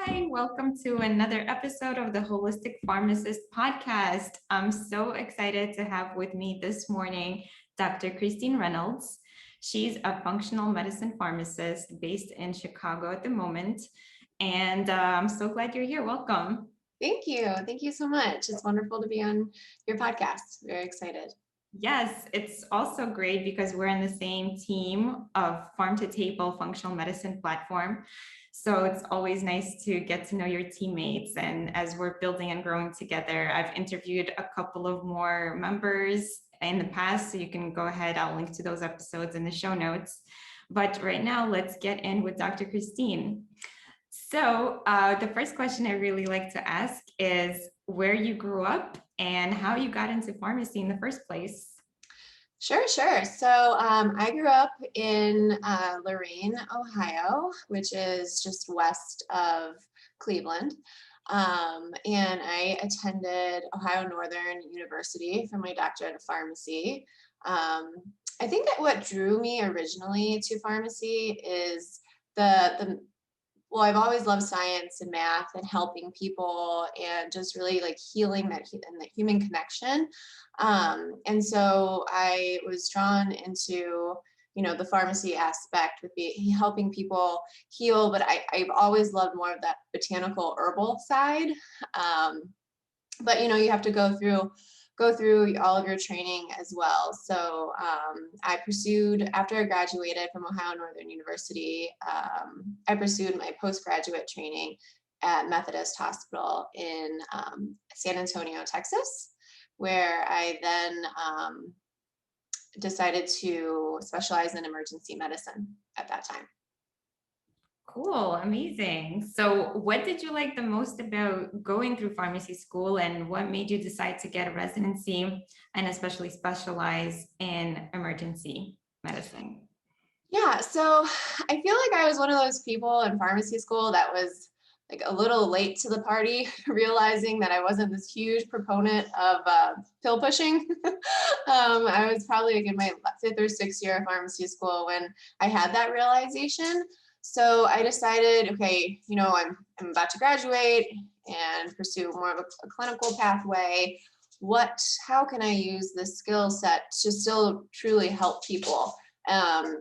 Hi, welcome to another episode of the Holistic Pharmacist podcast. I'm so excited to have with me this morning Dr. Christine Reynolds. She's a functional medicine pharmacist based in Chicago at the moment. And I'm so glad you're here. Welcome. Thank you. Thank you so much. It's wonderful to be on your podcast. Very excited. Yes, it's also great because we're in the same team of PharmToTable functional medicine platform. So it's always nice to get to know your teammates. And as we're building and growing together, I've interviewed a couple of more members in the past. So you can go ahead, I'll link to those episodes in the show notes. But right now, let's get in with Dr. Christine. So the first question I really like to ask is where you grew up and how you got into pharmacy in the first place. Sure. So I grew up in Lorain, Ohio, which is just west of Cleveland. And I attended Ohio Northern University for my doctorate of pharmacy. I think that what drew me originally to pharmacy is well, I've always loved science and math and helping people and just really like healing that and the human connection. And so I was drawn into, the pharmacy aspect with helping people heal, but I've always loved more of that botanical herbal side. But, you have to go through all of your training as well. So I pursued, after I graduated from Ohio Northern University, I pursued my postgraduate training at Methodist Hospital in San Antonio, Texas, where I then decided to specialize in emergency medicine at that time. Cool, amazing. So what did you like the most about going through pharmacy school and what made you decide to get a residency and especially specialize in emergency medicine? Yeah, so I feel like I was one of those people in pharmacy school that was like a little late to the party, realizing that I wasn't this huge proponent of pill pushing. I was probably like in my 5th or 6th year of pharmacy school when I had that realization. So I decided, okay, I'm about to graduate and pursue more of a clinical pathway. How can I use this skill set to still truly help people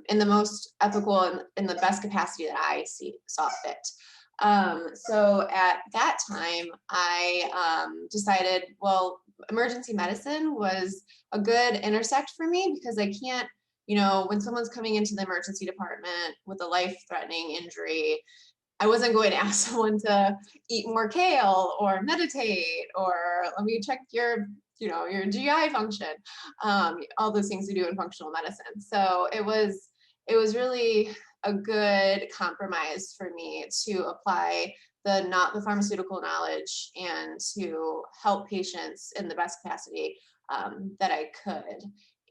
in the most ethical and in the best capacity that I saw fit? So at that time, I decided, well, emergency medicine was a good intersect for me because I can't, when someone's coming into the emergency department with a life-threatening injury, I wasn't going to ask someone to eat more kale or meditate or let me check your GI function, all those things we do in functional medicine. So it was really a good compromise for me to apply the pharmaceutical knowledge and to help patients in the best capacity that I could.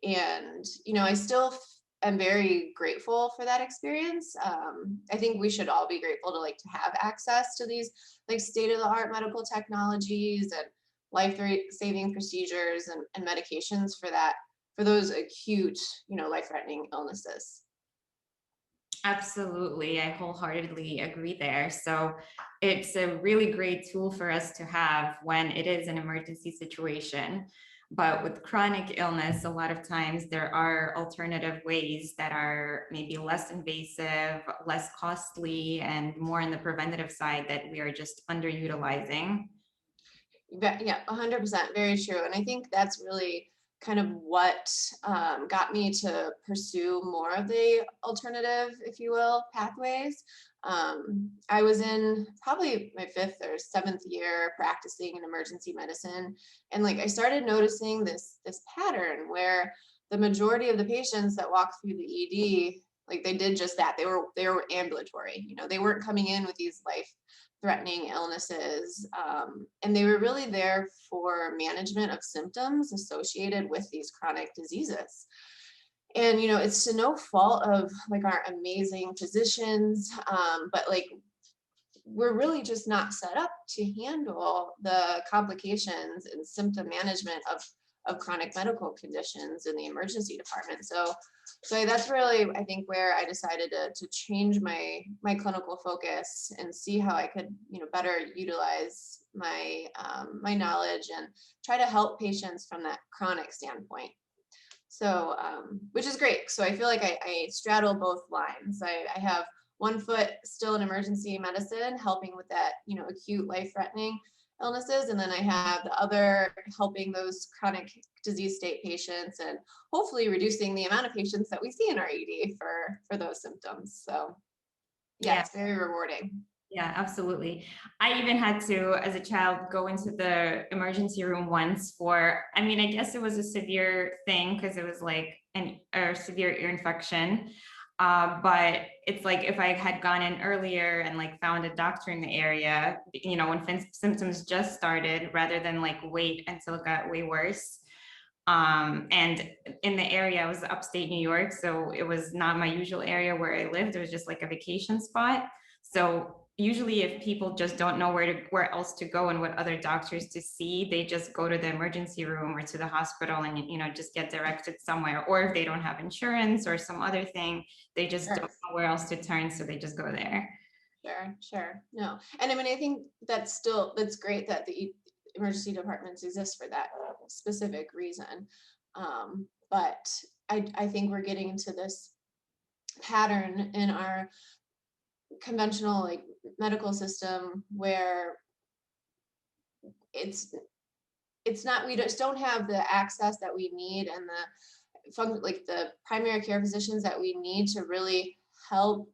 And, I still am very grateful for that experience. I think we should all be grateful to have access to these like state-of-the-art medical technologies and life-saving procedures and medications for those acute, life-threatening illnesses. Absolutely. I wholeheartedly agree there. So it's a really great tool for us to have when it is an emergency situation. But with chronic illness, a lot of times there are alternative ways that are maybe less invasive, less costly, and more in the preventative side that we are just underutilizing. Yeah, 100%, very true. And I think that's really kind of what got me to pursue more of the alternative, if you will, pathways. I was in probably my 5th or 7th year practicing in emergency medicine, and I started noticing this pattern where the majority of the patients that walk through the ED, they did just that. They were ambulatory. They weren't coming in with these life-threatening illnesses, and they were really there for management of symptoms associated with these chronic diseases. And it's to no fault of our amazing physicians, but we're really just not set up to handle the complications and symptom management of chronic medical conditions in the emergency department. So that's really, I think, where I decided to change my clinical focus and see how I could, better utilize my my knowledge and try to help patients from that chronic standpoint. So, which is great. So I feel like I straddle both lines. I have one foot still in emergency medicine, helping with that, acute life-threatening illnesses. And then I have the other helping those chronic disease state patients and hopefully reducing the amount of patients that we see in our ED for those symptoms. So yeah, it's very rewarding. Yeah, absolutely. I even had to, as a child, go into the emergency room once for, I mean, I guess it was a severe thing because it was like a severe ear infection. But it's like if I had gone in earlier and like found a doctor in the area, when symptoms just started, rather than like wait until it got way worse. And in the area, I was upstate New York, so it was not my usual area where I lived. It was just like a vacation spot. So usually if people just don't know where else to go and what other doctors to see, they just go to the emergency room or to the hospital and just get directed somewhere. Or if they don't have insurance or some other thing, they just don't know where else to turn, so they just go there. Sure. No. And I mean, I think that's great that the emergency departments exist for that specific reason. But I think we're getting into this pattern in our conventional like medical system where it's not, we just don't have the access that we need and the primary care physicians that we need to really help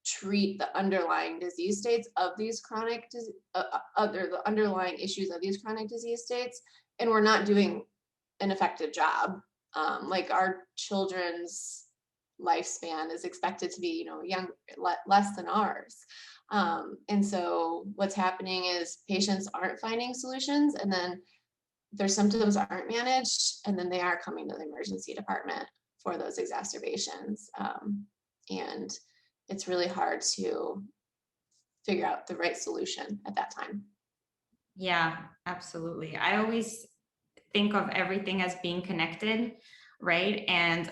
treat the underlying disease states of these chronic the underlying issues of these chronic disease states, and we're not doing an effective job. Like our children's lifespan is expected to be, less than ours. And so what's happening is patients aren't finding solutions, and then their symptoms aren't managed, and then they are coming to the emergency department for those exacerbations. And it's really hard to figure out the right solution at that time. Yeah, absolutely. I always think of everything as being connected, right? And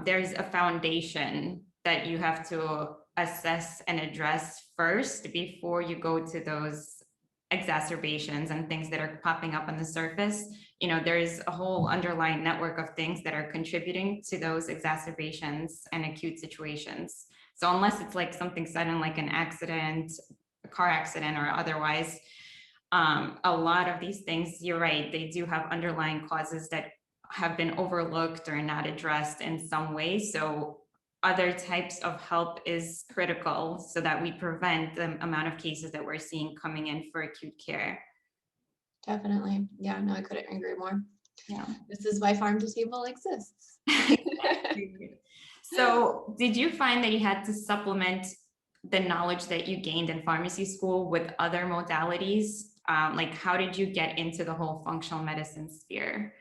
there's a foundation that you have to assess and address first before you go to those exacerbations and things that are popping up on the surface. There's a whole underlying network of things that are contributing to those exacerbations and acute situations. So unless it's like something sudden, like an accident, a car accident or otherwise, a lot of these things, you're right, they do have underlying causes that have been overlooked or not addressed in some way. So other types of help is critical so that we prevent the amount of cases that we're seeing coming in for acute care. Definitely. Yeah, no, I couldn't agree more. Yeah. This is why PharmToTable exists. So did you find that you had to supplement the knowledge that you gained in pharmacy school with other modalities? Like how did you get into the whole functional medicine sphere?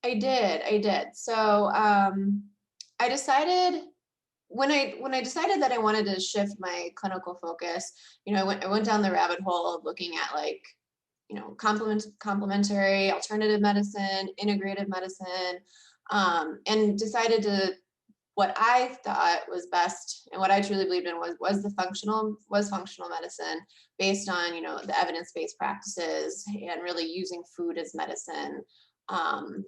I did. So I decided when I decided that I wanted to shift my clinical focus, I went down the rabbit hole of looking at like, complementary, alternative medicine, integrative medicine, and decided to, what I thought was best and what I truly believed in was functional medicine based on, the evidence-based practices and really using food as medicine.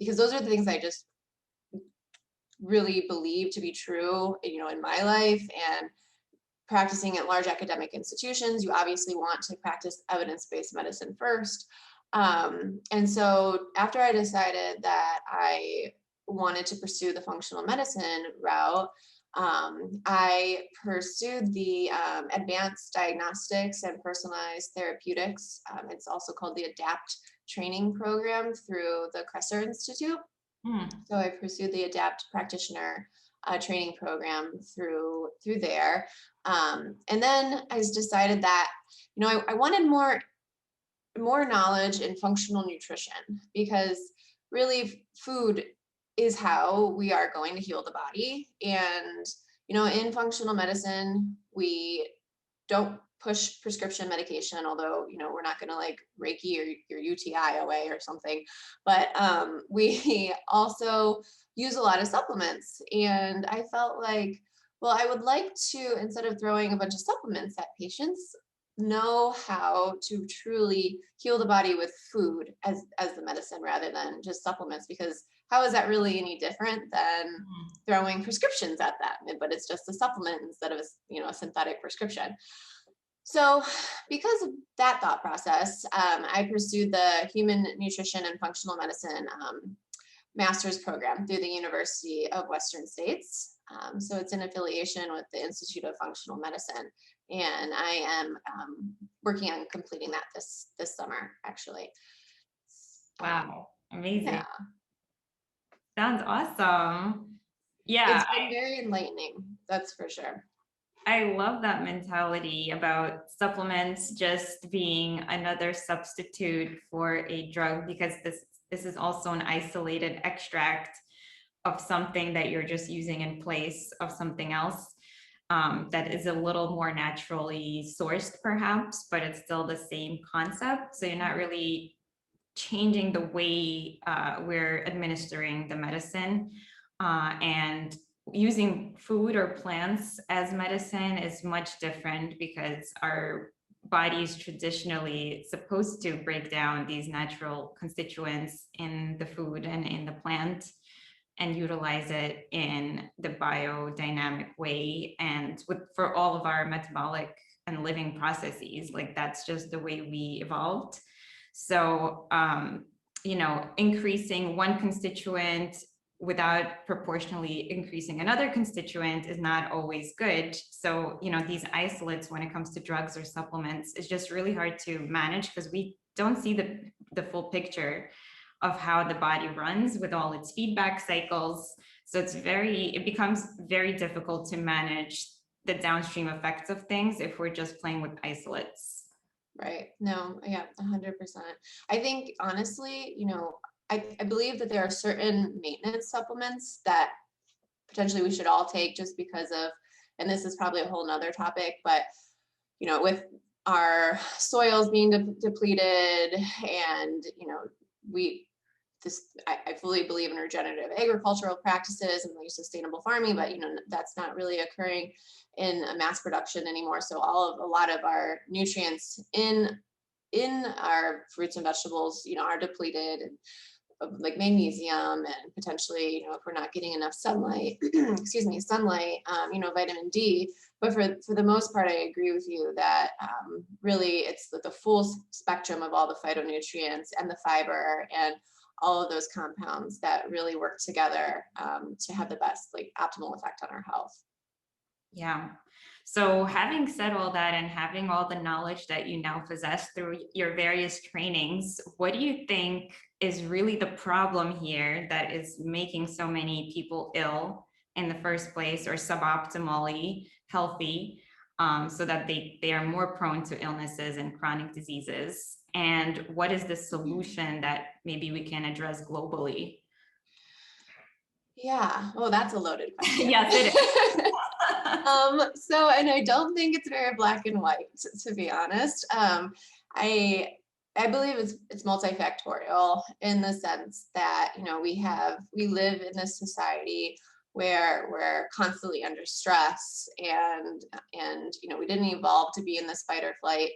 Because those are the things I just really believe to be true, in my life. And practicing at large academic institutions, you obviously want to practice evidence-based medicine first. And so after I decided that I wanted to pursue the functional medicine route, I pursued the advanced diagnostics and personalized therapeutics. It's also called the ADAPT training program through the Kresser Institute. So I pursued the ADAPT practitioner training program through there. And then I decided that, I wanted more knowledge in functional nutrition, because really food is how we are going to heal the body. And, in functional medicine, we don't push prescription medication, although, we're not going to like Reiki your UTI away or something. But we also use a lot of supplements. And I felt like, well, I would like to, instead of throwing a bunch of supplements at patients, know how to truly heal the body with food as the medicine rather than just supplements, because how is that really any different than throwing prescriptions at them? But it's just a supplement instead of a synthetic prescription. So because of that thought process, I pursued the Human Nutrition and Functional Medicine master's program through the University of Western States. So it's in affiliation with the Institute of Functional Medicine. And I am working on completing that this summer, actually. Wow, amazing. Yeah. Sounds awesome. Yeah. It's been very enlightening, that's for sure. I love that mentality about supplements just being another substitute for a drug, because this is also an isolated extract of something that you're just using in place of something else that is a little more naturally sourced perhaps, but it's still the same concept. So you're not really changing the way we're administering the medicine, and using food or plants as medicine is much different, because our body is traditionally supposed to break down these natural constituents in the food and in the plant and utilize it in the biodynamic way, and for all of our metabolic and living processes. Like, that's just the way we evolved. So increasing one constituent without proportionally increasing another constituent is not always good. So, these isolates, when it comes to drugs or supplements, is just really hard to manage, because we don't see the full picture of how the body runs with all its feedback cycles. So it becomes very difficult to manage the downstream effects of things if we're just playing with isolates. Right. No, yeah, 100%. I think honestly, I believe that there are certain maintenance supplements that potentially we should all take just because of, and this is probably a whole nother topic, but with our soils being depleted, and I fully believe in regenerative agricultural practices and sustainable farming, but that's not really occurring in a mass production anymore. So a lot of our nutrients in our fruits and vegetables, are depleted, like magnesium, and potentially, if we're not getting enough sunlight, vitamin D. But for the most part, I agree with you that really it's the full spectrum of all the phytonutrients and the fiber and all of those compounds that really work together to have the best, optimal effect on our health. Yeah. So having said all that and having all the knowledge that you now possess through your various trainings, what do you think is really the problem here that is making so many people ill in the first place, or suboptimally healthy, so that they are more prone to illnesses and chronic diseases? And what is the solution that maybe we can address globally? Yeah. Oh, that's a loaded question. Yes, it is. And I don't think it's very black and white, to be honest. I believe it's multifactorial in the sense that, we live in this society where we're constantly under stress, and we didn't evolve to be in this fight or flight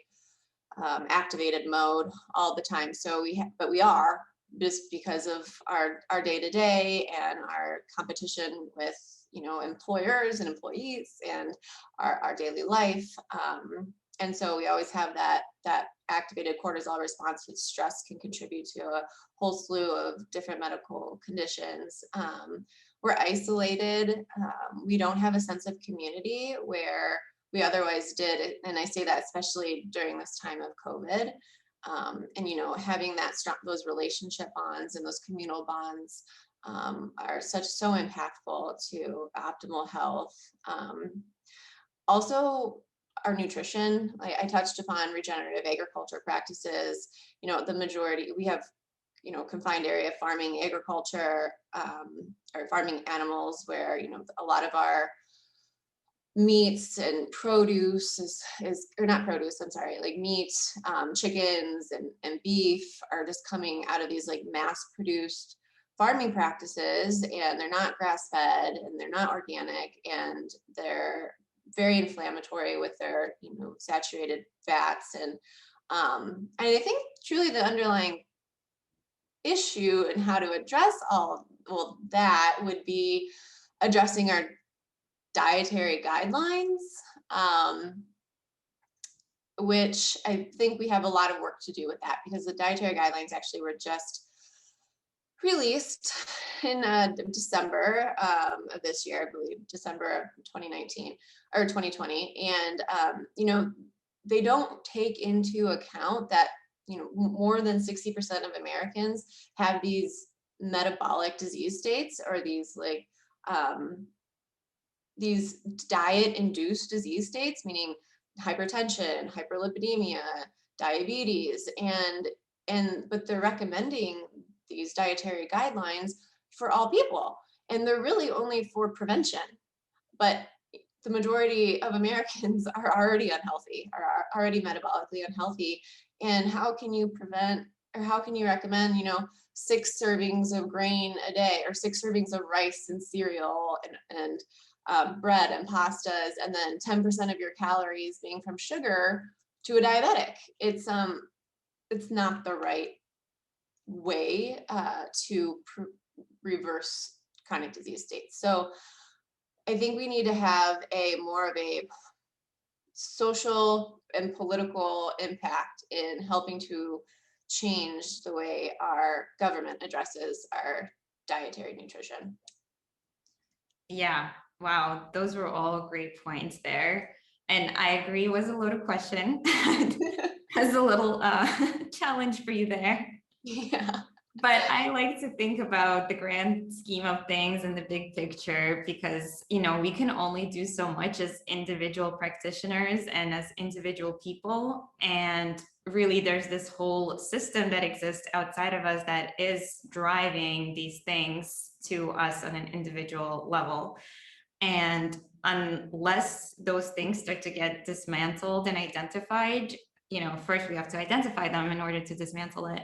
activated mode all the time. So we are, just because of our day-to-day and our competition with employers and employees and our daily life, and so we always have that activated cortisol response, which stress can contribute to a whole slew of different medical conditions. We're isolated. We don't have a sense of community where we otherwise did, and I say that especially during this time of COVID. And having those relationship bonds and those communal bonds are so impactful to optimal health. Also, our nutrition. I touched upon regenerative agriculture practices. The majority, we have confined area farming agriculture, or farming animals, where a lot of our meats and produce or not produce, I'm sorry, like meat, chickens and beef are just coming out of these like mass produced farming practices, and they're not grass fed and they're not organic, and they're very inflammatory with their, saturated fats. And I think truly the underlying issue and how to address that would be addressing our dietary guidelines, which I think we have a lot of work to do with that, because the dietary guidelines actually were just released in December of this year, I believe, December of 2019 or 2020. And, they don't take into account that, more than 60% of Americans have these metabolic disease states, or these diet-induced disease states, meaning hypertension, hyperlipidemia, diabetes, but they're recommending these dietary guidelines for all people, and they're really only for prevention. But the majority of Americans are already unhealthy, are already metabolically unhealthy. And how can you prevent, or how can you recommend, 6 servings of grain a day, or 6 servings of rice and cereal and bread and pastas, and then 10% of your calories being from sugar to a diabetic? It's not the right way to reverse chronic disease states. So I think we need to have more of a social and political impact in helping to change the way our government addresses our dietary nutrition. Yeah, wow, those were all great points there. And I agree, it was a loaded question. Has a little challenge for you there. Yeah. But I like to think about the grand scheme of things and the big picture, because, we can only do so much as individual practitioners and as individual people. And really, there's this whole system that exists outside of us that is driving these things to us on an individual level. And unless those things start to get dismantled and identified, first we have to identify them in order to dismantle it.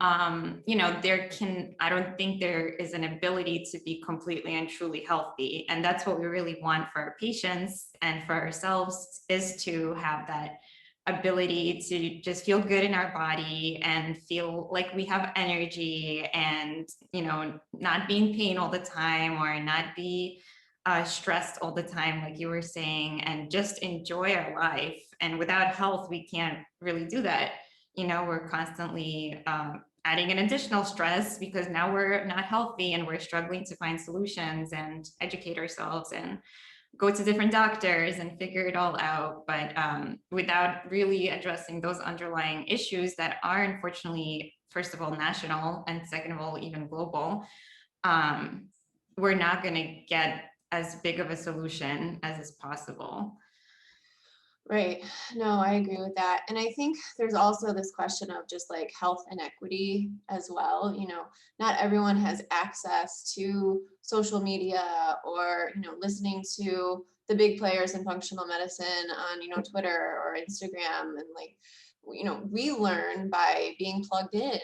I don't think there is an ability to be completely and truly healthy. And that's what we really want for our patients and for ourselves, is to have that ability to just feel good in our body and feel like we have energy, and, not be in pain all the time, or not be stressed all the time, like you were saying, and just enjoy our life. And without health, we can't really do that. We're constantly adding an additional stress, because now we're not healthy and we're struggling to find solutions and educate ourselves and go to different doctors and figure it all out. But without really addressing those underlying issues that are, unfortunately, first of all, national, and second of all, even global, we're not going to get as big of a solution as is possible. Right. No, I agree with that. And I think there's also this question of just like health inequity as well. Not everyone has access to social media, or, listening to the big players in functional medicine on, Twitter or Instagram. And we learn by being plugged in,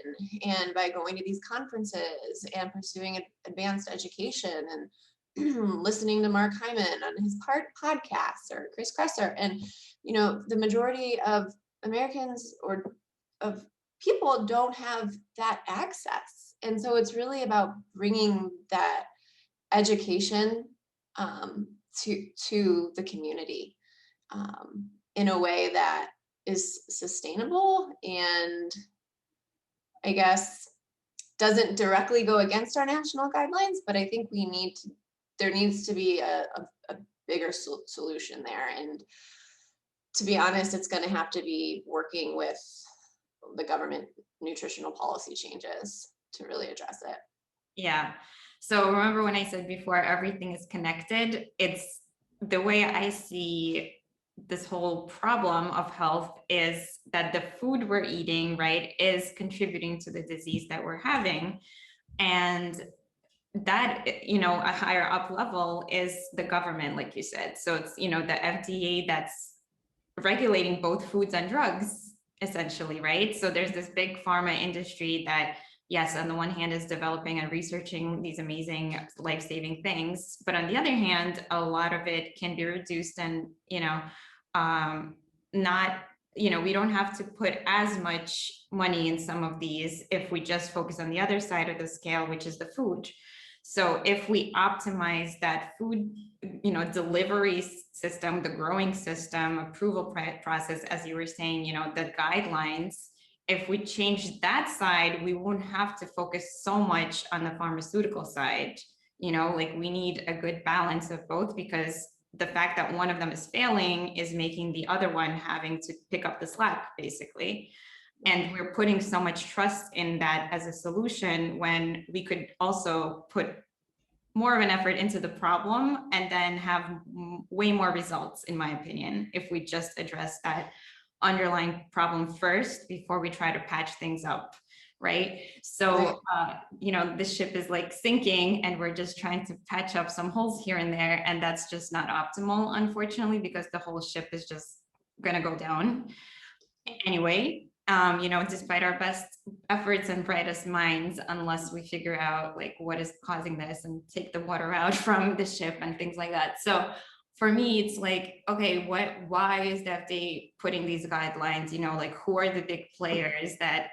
and by going to these conferences and pursuing advanced education, and listening to Mark Hyman on his podcasts, or Chris Kresser. And, the majority of Americans, or of people, don't have that access. And so it's really about bringing that education to the community in a way that is sustainable, and I guess doesn't directly go against our national guidelines. But I think there needs to be a bigger solution there. And to be honest, it's going to have to be working with the government nutritional policy changes to really address it. Yeah. So remember when I said before, everything is connected? It's the way I see this whole problem of health is that the food we're eating, right, is contributing to the disease that we're having. And that, a higher up level is the government, like you said. So it's, the FDA that's regulating both foods and drugs, essentially, right? So there's this big pharma industry that, yes, on the one hand is developing and researching these amazing life-saving things, but on the other hand, a lot of it can be reduced and, not, we don't have to put as much money in some of these if we just focus on the other side of the scale, which is the food. So if we optimize that food, delivery system, the growing system, approval process, as you were saying, the guidelines, if we change that side, we won't have to focus so much on the pharmaceutical side. Like we need a good balance of both, because the fact that one of them is failing is making the other one having to pick up the slack, basically. And we're putting so much trust in that as a solution, when we could also put more of an effort into the problem and then have way more results, in my opinion, if we just address that underlying problem first before we try to patch things up, right? So, this ship is like sinking and we're just trying to patch up some holes here and there, and that's just not optimal, unfortunately, because the whole ship is just gonna go down anyway. Despite our best efforts and brightest minds, unless we figure out like what is causing this and take the water out from the ship and things like that. So for me, it's like, okay, why is the FDA putting these guidelines? Like who are the big players that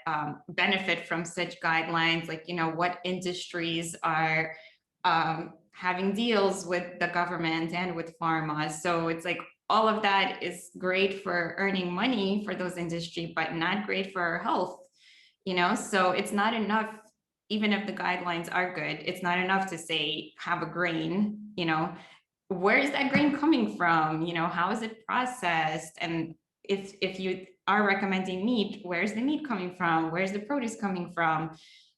benefit from such guidelines? Like, what industries are having deals with the government and with pharma? So it's like, all of that is great for earning money for those industry, but not great for our health, So it's not enough, even if the guidelines are good, it's not enough to say, have a grain, where is that grain coming from? How is it processed? And if you are recommending meat, where's the meat coming from? Where's the produce coming from?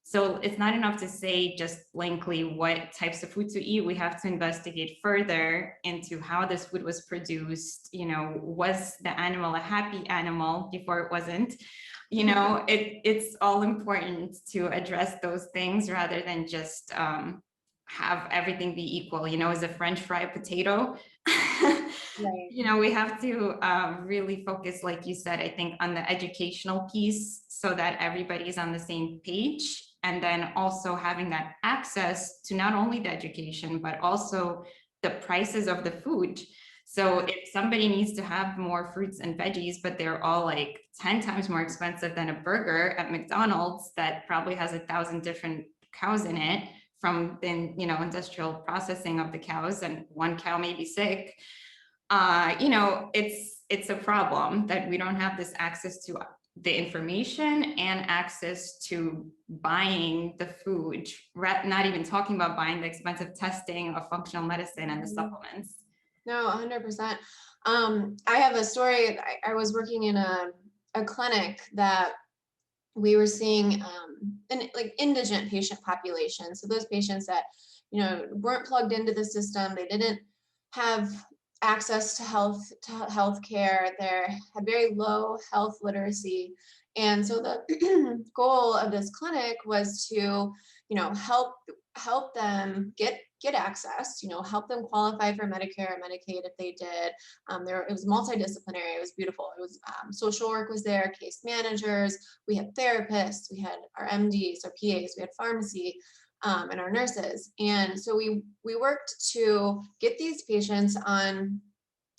So it's not enough to say just blankly what types of food to eat. We have to investigate further into how this food was produced. Was the animal a happy animal before it wasn't? It's all important to address those things rather than just have everything be equal. Is a French fry potato? Right. We have to really focus, like you said, I think, on the educational piece so that everybody is on the same page. And then also having that access to not only the education, but also the prices of the food. So if somebody needs to have more fruits and veggies, but they're all like 10 times more expensive than a burger at McDonald's that probably has 1,000 different cows in it from the industrial processing of the cows, and one cow may be sick, it's a problem that we don't have this access to the information and access to buying the food, not even talking about buying the expensive testing of functional medicine and the supplements. No, 100%. I have a story. I was working in a clinic that we were seeing like indigent patient population. So those patients that, weren't plugged into the system, they didn't have access to health care, they had very low health literacy. And so the goal of this clinic was to, help them get access, help them qualify for Medicare or Medicaid if they did. It was multidisciplinary. It was beautiful. It was social work was there, case managers. We had therapists. We had our MDs, our PAs. We had pharmacy, and our nurses. And so we worked to get these patients on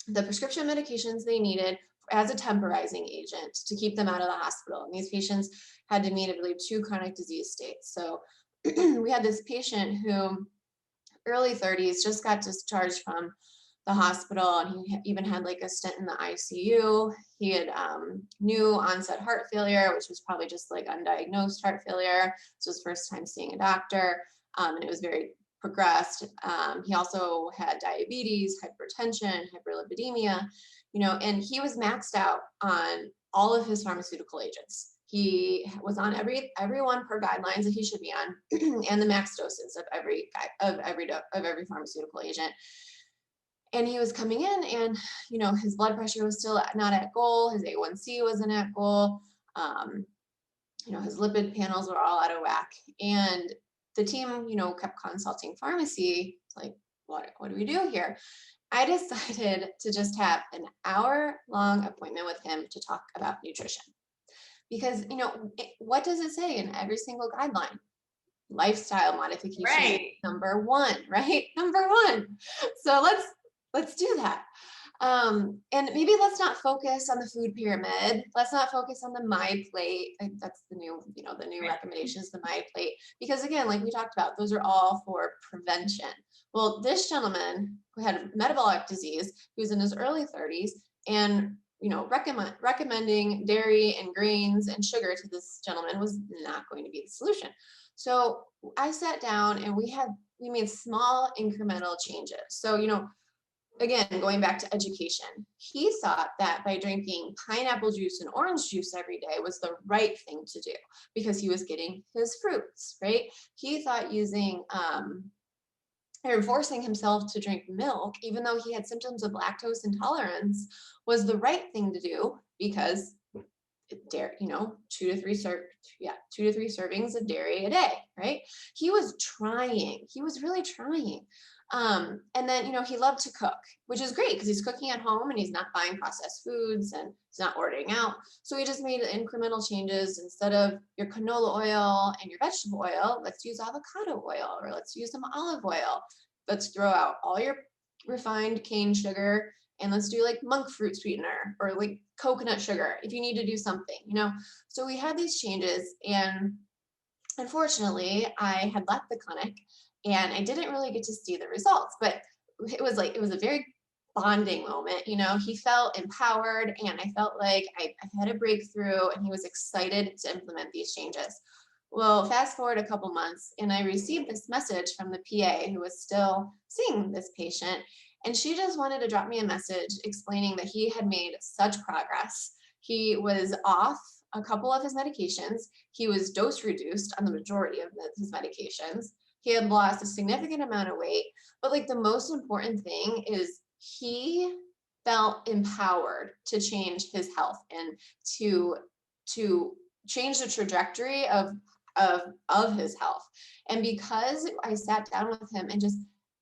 the prescription medications they needed as a temporizing agent to keep them out of the hospital. And these patients had to meet, I believe, 2 chronic disease states. So we had this patient who early 30s just got discharged from the hospital, and he even had like a stint in the ICU. He had new onset heart failure, which was probably just like undiagnosed heart failure. This was first time seeing a doctor, and it was very progressed. He also had diabetes, hypertension, hyperlipidemia, and he was maxed out on all of his pharmaceutical agents. He was on every one per guidelines that he should be on, and the max doses of every pharmaceutical agent. And he was coming in, and his blood pressure was still not at goal. His A1C wasn't at goal. His lipid panels were all out of whack. And the team, kept consulting pharmacy, like, what do we do here? I decided to just have an hour-long appointment with him to talk about nutrition. Because, what does it say in every single guideline? Lifestyle modification is Right. number one, right? Number one. So let's do that. And maybe let's not focus on the food pyramid. Let's not focus on the My Plate. That's the new, the new recommendations, the My Plate. Because again, like we talked about, those are all for prevention. Well, this gentleman who had metabolic disease, he was in his early 30s, and recommending dairy and grains and sugar to this gentleman was not going to be the solution. So I sat down and we made small incremental changes. So, again, going back to education, he thought that by drinking pineapple juice and orange juice every day was the right thing to do because he was getting his fruits, right? He thought or forcing himself to drink milk, even though he had symptoms of lactose intolerance, was the right thing to do because dairy, 2 to 3 servings of dairy a day, right? He was really trying. And then, he loved to cook, which is great because he's cooking at home and he's not buying processed foods and he's not ordering out. So he just made incremental changes. Instead of your canola oil and your vegetable oil, let's use avocado oil, or let's use some olive oil. Let's throw out all your refined cane sugar and let's do like monk fruit sweetener or like coconut sugar if you need to do something, So we had these changes, and unfortunately I had left the clinic and I didn't really get to see the results, but it was a very bonding moment. He felt empowered and I felt like I had a breakthrough, and he was excited to implement these changes. Well, fast forward a couple months and I received this message from the PA who was still seeing this patient, and she just wanted to drop me a message explaining that he had made such progress. He was off a couple of his medications. He was dose reduced on the majority of his medications. He had lost a significant amount of weight. But like the most important thing is he felt empowered to change his health and to change the trajectory of his health. And because I sat down with him and just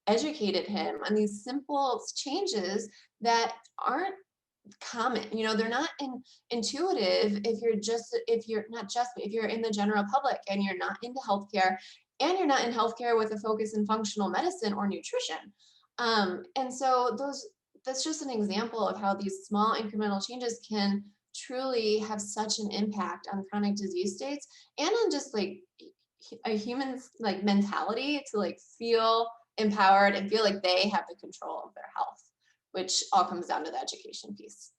educated him on these simple changes that aren't common, they're not intuitive if you're in the general public and you're not into healthcare, and you're not in healthcare with a focus in functional medicine or nutrition. And so that's just an example of how these small incremental changes can truly have such an impact on chronic disease states and on just like a human's like mentality to like feel empowered and feel like they have the control of their health, which all comes down to the education piece.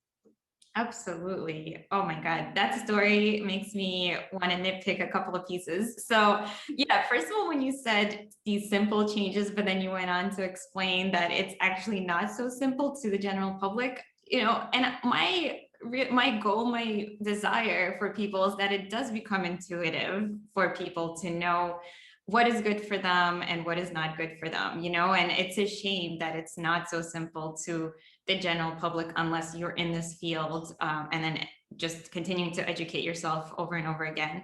Absolutely. Oh my God, that story makes me want to nitpick a couple of pieces. So yeah, first of all, when you said these simple changes, but then you went on to explain that it's actually not so simple to the general public, and my goal, my desire for people is that it does become intuitive for people to know what is good for them and what is not good for them, and it's a shame that it's not so simple to the general public unless you're in this field, and then just continuing to educate yourself over and over again.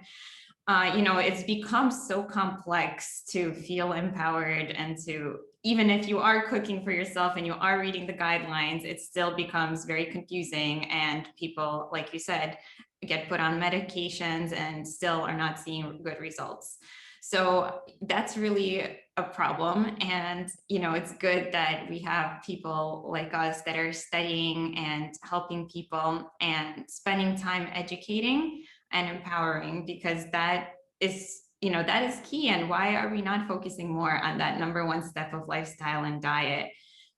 It's become so complex to feel empowered, and to, even if you are cooking for yourself and you are reading the guidelines, it still becomes very confusing, and people, like you said, get put on medications and still are not seeing good results. So that's really a problem. And, it's good that we have people like us that are studying and helping people and spending time educating and empowering, because that is key. And why are we not focusing more on that number one step of lifestyle and diet?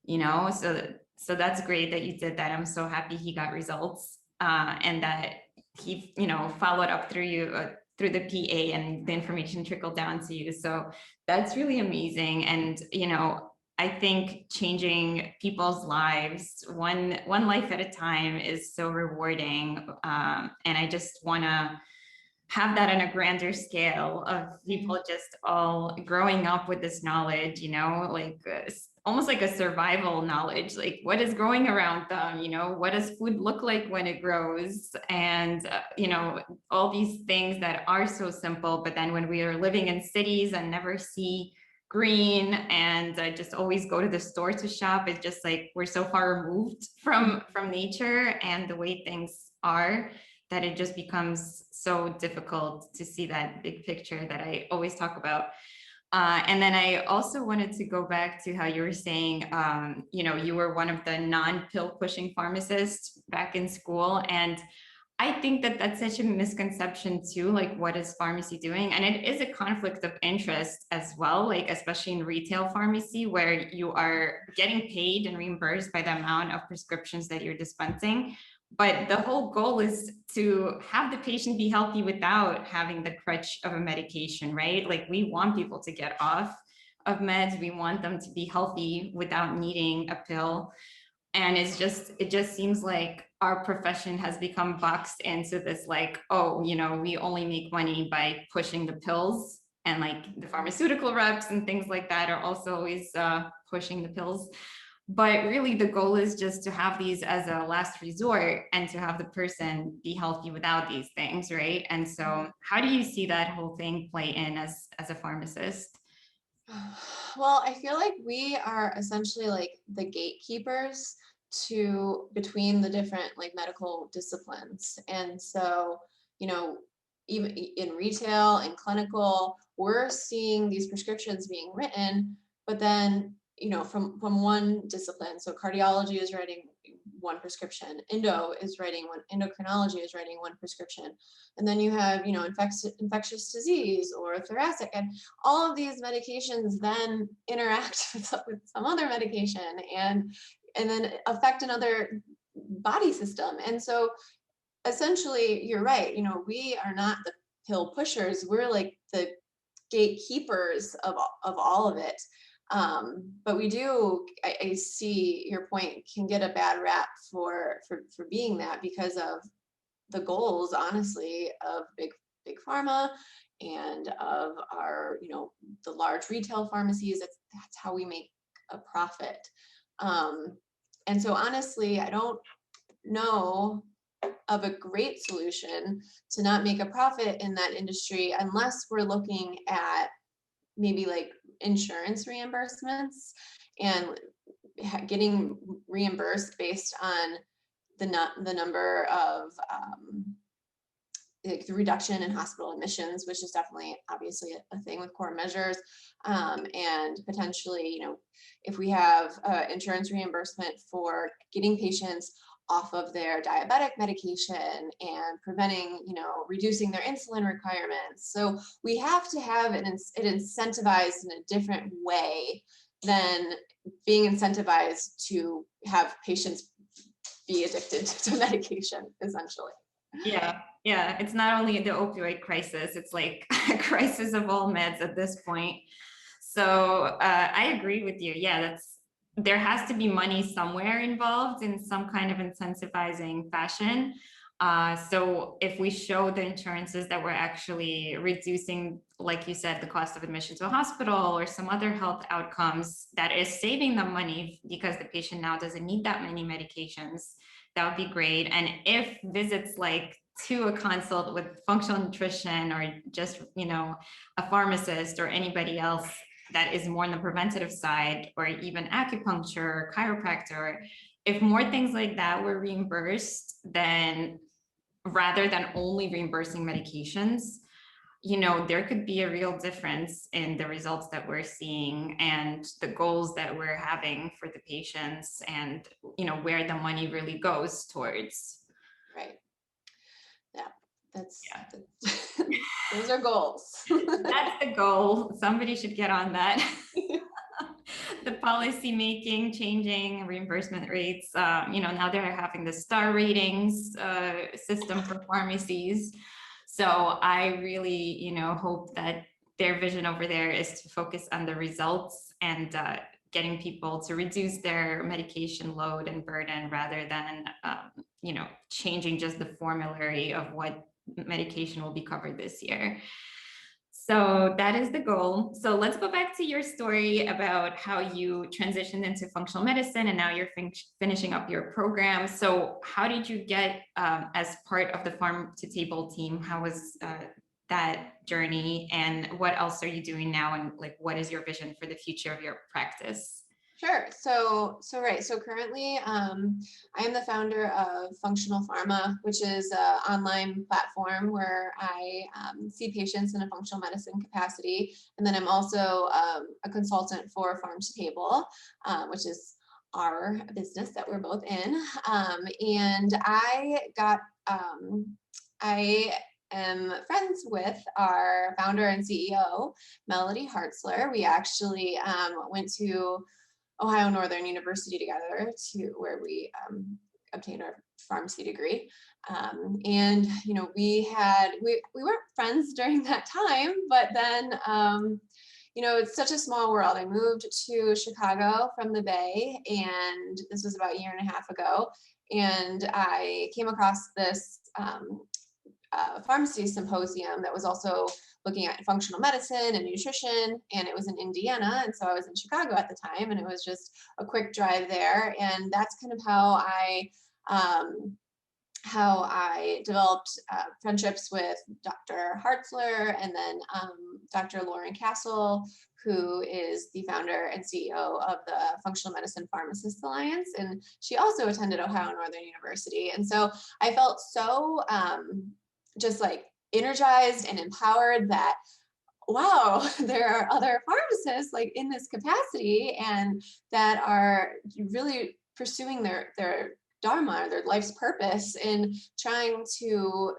So that's great that you did that. I'm so happy he got results, and that he, followed up through you, through the PA, and the information trickled down to you. So that's really amazing. And, I think changing people's lives one life at a time is so rewarding. And I just want to have that on a grander scale of people just all growing up with this knowledge, like almost like a survival knowledge, like what is growing around them, what does food look like when it grows, and all these things that are so simple, but then when we are living in cities and never see green and just always go to the store to shop, it's just like we're so far removed from nature and the way things are, that it just becomes so difficult to see that big picture that I always talk about. And then I also wanted to go back to how you were saying, you were one of the non-pill pushing pharmacists back in school. And I think that that's such a misconception too, like what is pharmacy doing? And it is a conflict of interest as well, like especially in retail pharmacy, where you are getting paid and reimbursed by the amount of prescriptions that you're dispensing. But the whole goal is to have the patient be healthy without having the crutch of a medication, right? Like we want people to get off of meds. We want them to be healthy without needing a pill. And it just seems like our profession has become boxed into this, like, oh, we only make money by pushing the pills, and like the pharmaceutical reps and things like that are also always pushing the pills. But really the goal is just to have these as a last resort and to have the person be healthy without these things, right? And so how do you see that whole thing play in as a pharmacist? Well, I feel like we are essentially like the gatekeepers to between the different like medical disciplines. And so, you know, even in retail and clinical, we're seeing these prescriptions being written, but then, from one discipline. So cardiology is writing one prescription, endocrinology is writing one prescription. And then you have, infectious disease or thoracic, and all of these medications then interact with some other medication and then affect another body system. And so essentially, you're right, we are not the pill pushers, we're like the gatekeepers of all of it. But we do, I see your point, can get a bad rap for being that because of the goals, honestly, of big pharma and of our, the large retail pharmacies. That's how we make a profit. And so honestly, I don't know of a great solution to not make a profit in that industry unless we're looking at maybe like insurance reimbursements and getting reimbursed based on the number of like the reduction in hospital admissions, which is definitely obviously a thing with core measures, and potentially, if we have insurance reimbursement for getting patients off of their diabetic medication and preventing, reducing their insulin requirements. So we have to have it incentivized in a different way than being incentivized to have patients be addicted to medication, essentially. Yeah, it's not only the opioid crisis, it's like a crisis of all meds at this point. So I agree with you. Yeah, there has to be money somewhere involved in some kind of incentivizing fashion. So if we show the insurances that we're actually reducing, like you said, the cost of admission to a hospital or some other health outcomes that is saving them money because the patient now doesn't need that many medications, that would be great. And if visits like to a consult with functional nutrition or just, a pharmacist or anybody else that is more on the preventative side, or even acupuncture or chiropractor, if more things like that were reimbursed, then rather than only reimbursing medications, there could be a real difference in the results that we're seeing and the goals that we're having for the patients and, where the money really goes towards. Right. Yeah, those are goals. That's the goal. Somebody should get on that. The policy making, changing reimbursement rates. Now they're having the star ratings system for pharmacies. So I really, hope that their vision over there is to focus on the results and getting people to reduce their medication load and burden rather than, changing just the formulary of what medication will be covered this year. So that is the goal. So let's go back to your story about how you transitioned into functional medicine and now you're finishing up your program. So how did you get as part of the Farm to Table team? How was that journey, and what else are you doing now? And like, what is your vision for the future of your practice? Sure. Right. So currently, I am the founder of Functional Pharma, which is an online platform where I see patients in a functional medicine capacity. And then I'm also a consultant for FarmToTable, which is our business that we're both in. And I am friends with our founder and CEO, Melody Hartzler. We actually went to Ohio Northern University together, to where we obtained our pharmacy degree. And we weren't friends during that time, but then it's such a small world. I moved to Chicago from the Bay, and this was about a year and a half ago. And I came across this pharmacy symposium that was also looking at functional medicine and nutrition, and it was in Indiana, and so I was in Chicago at the time, and it was just a quick drive there, and that's kind of how I developed friendships with Dr. Hartzler, and then Dr. Lauren Castle, who is the founder and CEO of the Functional Medicine Pharmacists Alliance, and she also attended Ohio Northern University, and so I felt so just like energized and empowered that, wow, there are other pharmacists like in this capacity and that are really pursuing their dharma, their life's purpose, in trying to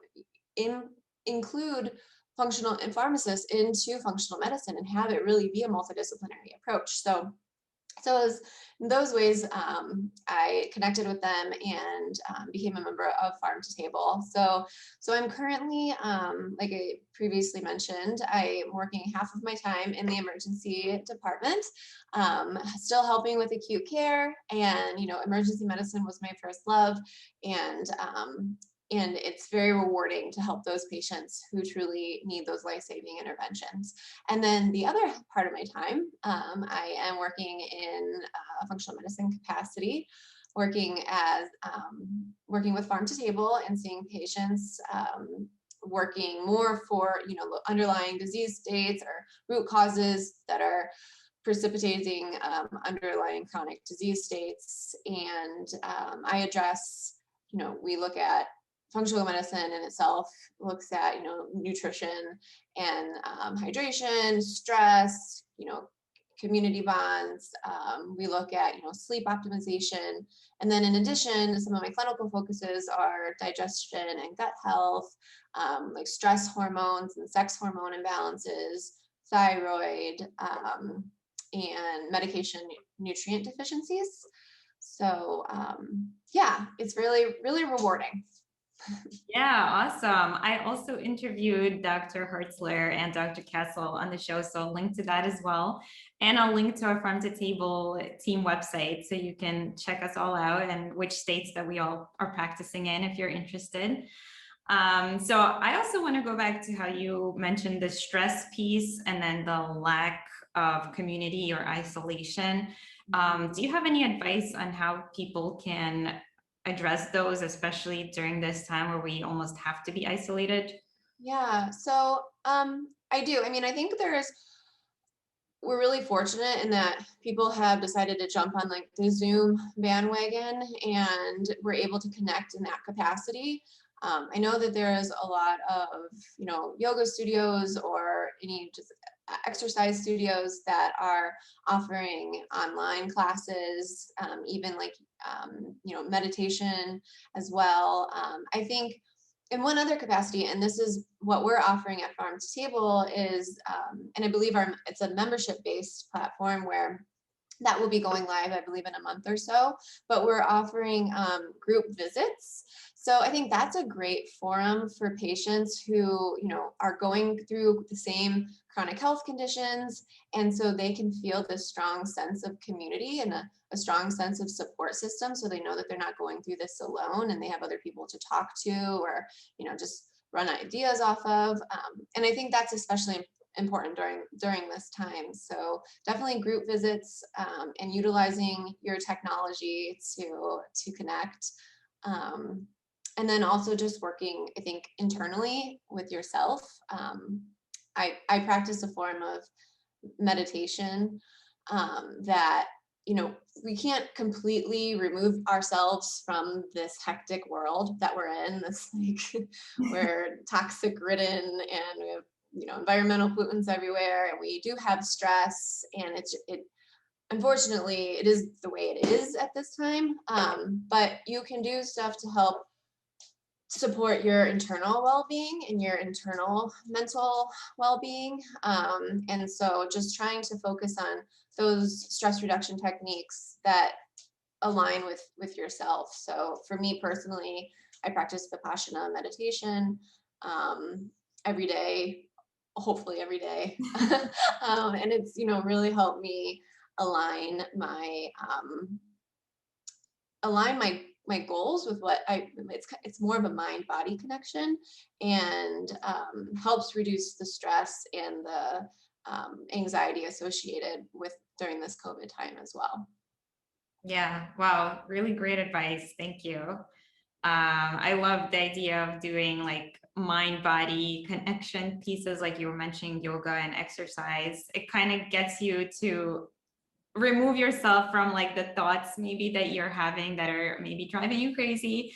include functional and pharmacists into functional medicine and have it really be a multidisciplinary approach. So it was in those ways I connected with them and became a member of Farm to Table. So I'm currently, like I previously mentioned, I'm working half of my time in the emergency department, still helping with acute care, and emergency medicine was my first love, and it's very rewarding to help those patients who truly need those life-saving interventions. And then the other part of my time, I am working in a functional medicine capacity, working with Farm to Table and seeing patients, working more for underlying disease states or root causes that are precipitating underlying chronic disease states. And I address, we look at functional medicine in itself, looks at nutrition and hydration, stress, community bonds. We look at sleep optimization, and then in addition, some of my clinical focuses are digestion and gut health, like stress hormones and sex hormone imbalances, thyroid, and medication nutrient deficiencies. So yeah, it's really, really rewarding. Yeah, awesome. I also interviewed Dr. Hertzler and Dr. Castle on the show, so I'll link to that as well. And I'll link to our Farm to Table team website so you can check us all out and which states that we all are practicing in if you're interested. So I also want to go back to how you mentioned the stress piece and then the lack of community or isolation. Do you have any advice on how people can address those, especially during this time where we almost have to be isolated? Yeah, so I do. I mean, I think we're really fortunate in that people have decided to jump on like the Zoom bandwagon, and we're able to connect in that capacity. I know that there is a lot of, yoga studios or any just exercise studios that are offering online classes, even like, meditation as well. I think in one other capacity, and this is what we're offering at Farm to Table, is, and I believe it's a membership-based platform where that will be going live, I believe, in a month or so, but we're offering group visits. So I think that's a great forum for patients who, are going through the same chronic health conditions, and so they can feel this strong sense of community and a strong sense of support system, so they know that they're not going through this alone, and they have other people to talk to, or just run ideas off of. And I think that's especially important during this time. So definitely group visits, and utilizing your technology to connect. And then also just working, I think, internally with yourself. I practice a form of meditation, that, we can't completely remove ourselves from this hectic world that we're in, this like we're toxic ridden, and we have, environmental pollutants everywhere, and we do have stress, and it unfortunately it is the way it is at this time. But you can do stuff to help support your internal well-being and your internal mental well-being. And so just trying to focus on those stress reduction techniques that align with yourself. So for me personally, I practice Vipassana meditation, every day, hopefully every day. And it's, really helped me align my my goals with what it's more of a mind body connection, and helps reduce the stress and the anxiety associated with during this COVID time as well. Yeah, wow, really great advice. Thank you. I love the idea of doing like mind body connection pieces, like you were mentioning yoga and exercise. It kind of gets you to remove yourself from like the thoughts maybe that you're having that are maybe driving you crazy.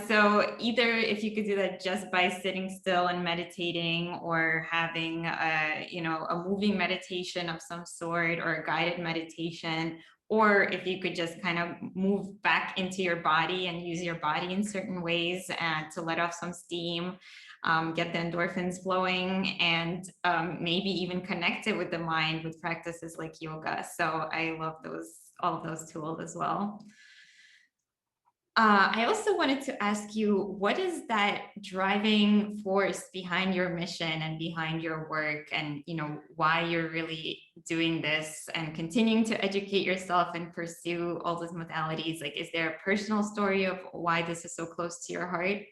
So either if you could do that just by sitting still and meditating, or having a moving meditation of some sort, or a guided meditation, or if you could just kind of move back into your body and use your body in certain ways and to let off some steam, get the endorphins flowing, and maybe even connect it with the mind with practices like yoga. So I love all of those tools as well. I also wanted to ask you, what is that driving force behind your mission and behind your work, and why you're really doing this and continuing to educate yourself and pursue all those modalities? Like, is there a personal story of why this is so close to your heart?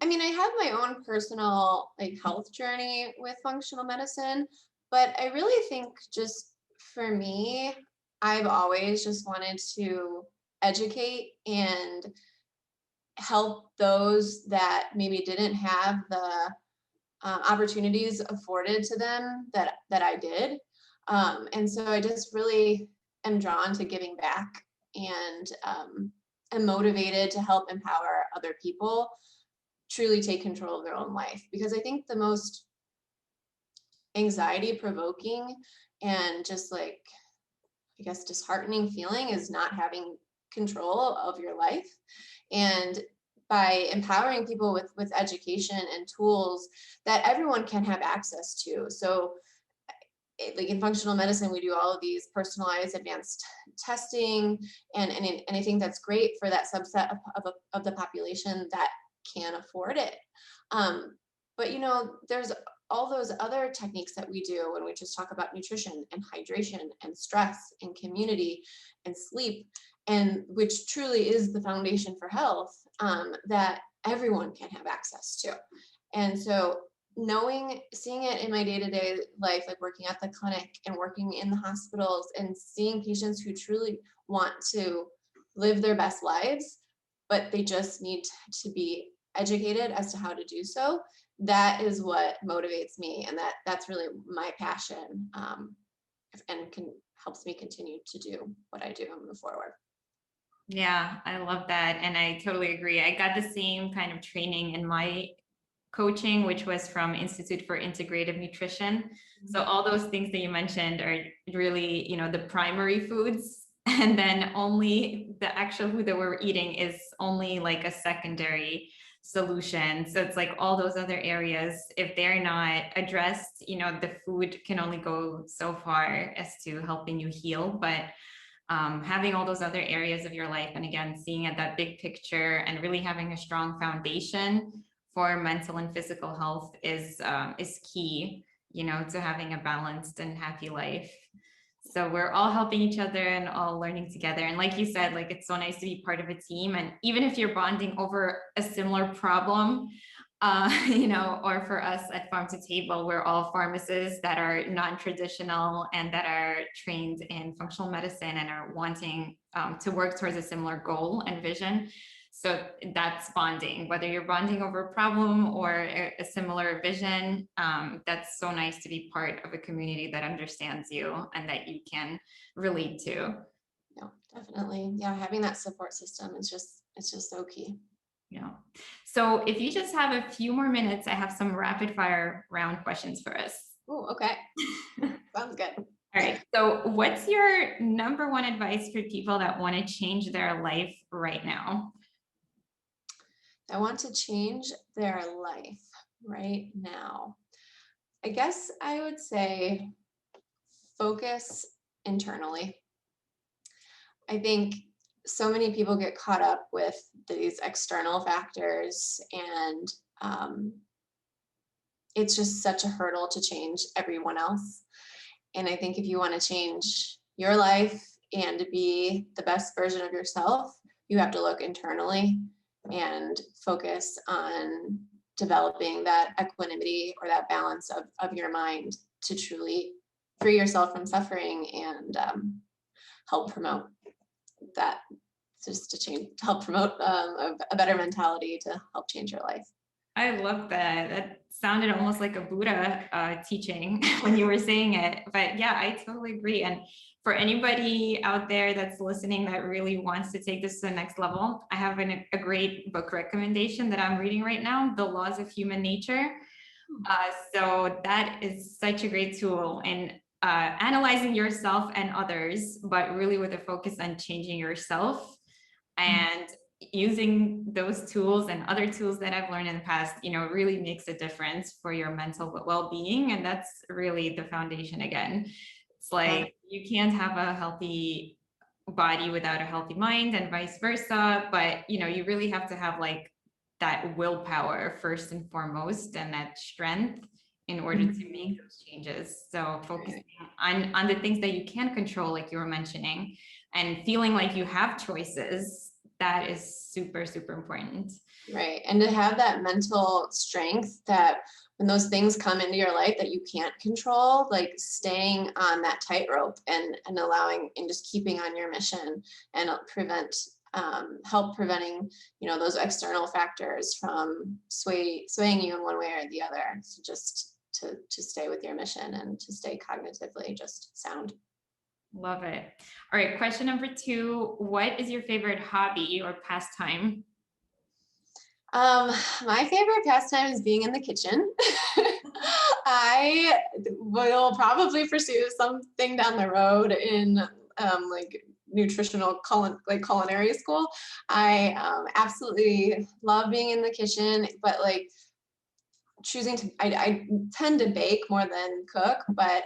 I mean, I have my own personal health journey with functional medicine, but I really think just for me, I've always just wanted to educate and help those that maybe didn't have the opportunities afforded to them that I did. And so I just really am drawn to giving back, and am motivated to help empower other people truly take control of their own life. Because I think the most anxiety provoking and just I guess disheartening feeling is not having control of your life. And by empowering people with education and tools that everyone can have access to. So like in functional medicine, we do all of these personalized advanced testing, and I think that's great for that subset of the population that can afford it. But there's all those other techniques that we do when we just talk about nutrition and hydration and stress and community and sleep, and which truly is the foundation for health, that everyone can have access to. And so seeing it in my day-to-day life, like working at the clinic and working in the hospitals and seeing patients who truly want to live their best lives, but they just need to be educated as to how to do so. That is what motivates me, and that's really my passion, and helps me continue to do what I do and move forward. Yeah, I love that. And I totally agree. I got the same kind of training in my coaching, which was from Institute for Integrative Nutrition. So all those things that you mentioned are really, the primary foods. And then only the actual food that we're eating is only like a secondary solution. So it's like all those other areas, if they're not addressed, the food can only go so far as to helping you heal. But having all those other areas of your life, and again, seeing at that big picture and really having a strong foundation for mental and physical health is key, to having a balanced and happy life. So we're all helping each other and all learning together. And like you said, like, it's so nice to be part of a team. And even if you're bonding over a similar problem, or for us at Farm to Table, we're all pharmacists that are non-traditional and that are trained in functional medicine and are wanting to work towards a similar goal and vision. So that's bonding, whether you're bonding over a problem or a similar vision. That's so nice to be part of a community that understands you and that you can relate to. No, definitely. Yeah, having that support system is it's just so key. Yeah. So if you just have a few more minutes, I have some rapid fire round questions for us. Oh, okay. Sounds good. All right. So what's your number one advice for people that want to change their life right now? I want to change their life right now. I guess I would say focus internally. I think so many people get caught up with these external factors, and it's just such a hurdle to change everyone else. And I think if you want to change your life and be the best version of yourself, you have to look internally and focus on developing that equanimity or that balance of your mind to truly free yourself from suffering and help promote that, just to help promote a better mentality to help change your life. I love that. That sounded almost like a Buddha teaching when you were saying it. But yeah, I totally agree. And for anybody out there that's listening that really wants to take this to the next level, I have a great book recommendation that I'm reading right now, The Laws of Human Nature. So that is such a great tool in analyzing yourself and others, but really with a focus on changing yourself and using those tools and other tools that I've learned in the past, really makes a difference for your mental well-being. And that's really the foundation again. It's like you can't have a healthy body without a healthy mind and vice versa. But, you really have to have like that willpower first and foremost and that strength in order to make those changes. So focusing on the things that you can control, like you were mentioning, and feeling like you have choices, that is super, super important. Right. And to have that mental strength that when those things come into your life that you can't control, like staying on that tightrope and allowing and just keeping on your mission and help preventing, those external factors from swaying you in one way or the other. So just to stay with your mission and to stay cognitively just sound. Love it. All right. Question number 2. What is your favorite hobby or pastime? My favorite pastime is being in the kitchen. I will probably pursue something down the road in like nutritional culinary school. I absolutely love being in the kitchen, but like I tend to bake more than cook, but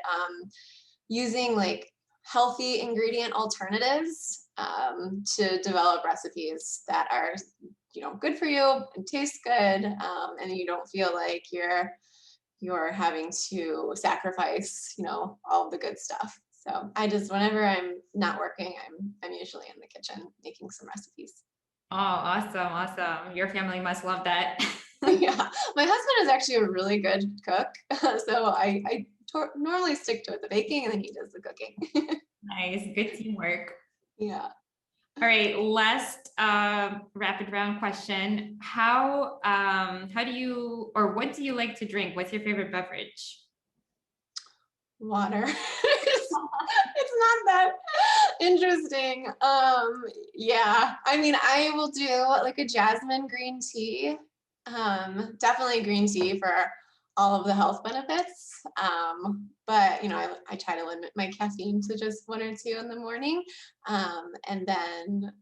using like healthy ingredient alternatives to develop recipes that are good for you and taste good, and you don't feel like you're having to sacrifice all the good stuff. So whenever I'm not working, I'm usually in the kitchen making some recipes. Oh, awesome. Your family must love that. Yeah, my husband is actually a really good cook, so I normally stick to the baking and then he does the cooking. Nice, good teamwork. Yeah. All right, last rapid round question. How do you, or what do you like to drink? What's your favorite beverage? Water. It's not that interesting. Yeah, I mean, I will do like a jasmine green tea. Definitely green tea for all of the health benefits. But I try to limit my caffeine to just 1 or 2 in the morning. And then,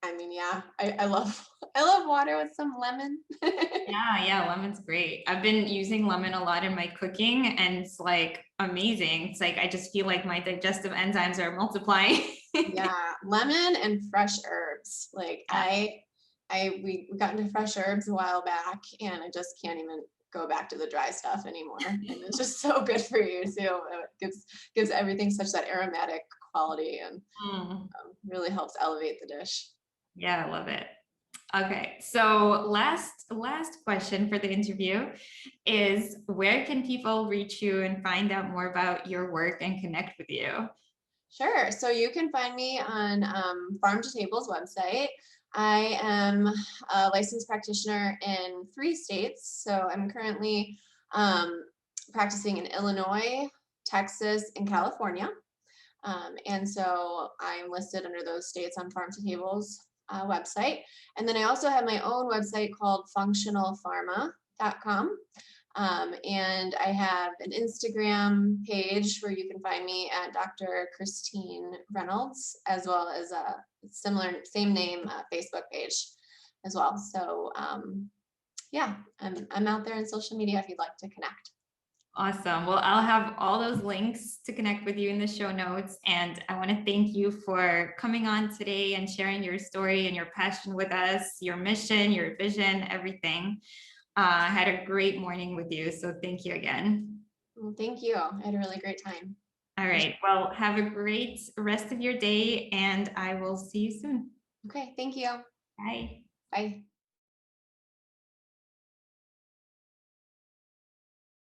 I mean, yeah, I love water with some lemon. Yeah, lemon's great. I've been using lemon a lot in my cooking and it's like amazing. It's like I just feel like my digestive enzymes are multiplying. Yeah, lemon and fresh herbs. Like we got into fresh herbs a while back and I just can't even go back to the dry stuff anymore. And it's just so good for you too. It gives everything such that aromatic quality and really helps elevate the dish. Yeah, I love it. Okay, so last question for the interview is, where can people reach you and find out more about your work and connect with you? Sure. So you can find me on PharmToTable's website. I am a licensed practitioner in 3 states. So I'm currently practicing in Illinois, Texas, and California. And so I'm listed under those states on PharmToTable's website. And then I also have my own website called functionalpharma.com. And I have an Instagram page where you can find me at Dr. Christine Reynolds, as well as a similar, same name Facebook page as well. So yeah, I'm out there in social media if you'd like to connect. Awesome. Well, I'll have all those links to connect with you in the show notes. And I want to thank you for coming on today and sharing your story and your passion with us, your mission, your vision, everything. I had a great morning with you. So thank you again. Well, thank you. I had a really great time. All right. Well, have a great rest of your day and I will see you soon. Okay, thank you. Bye. Bye.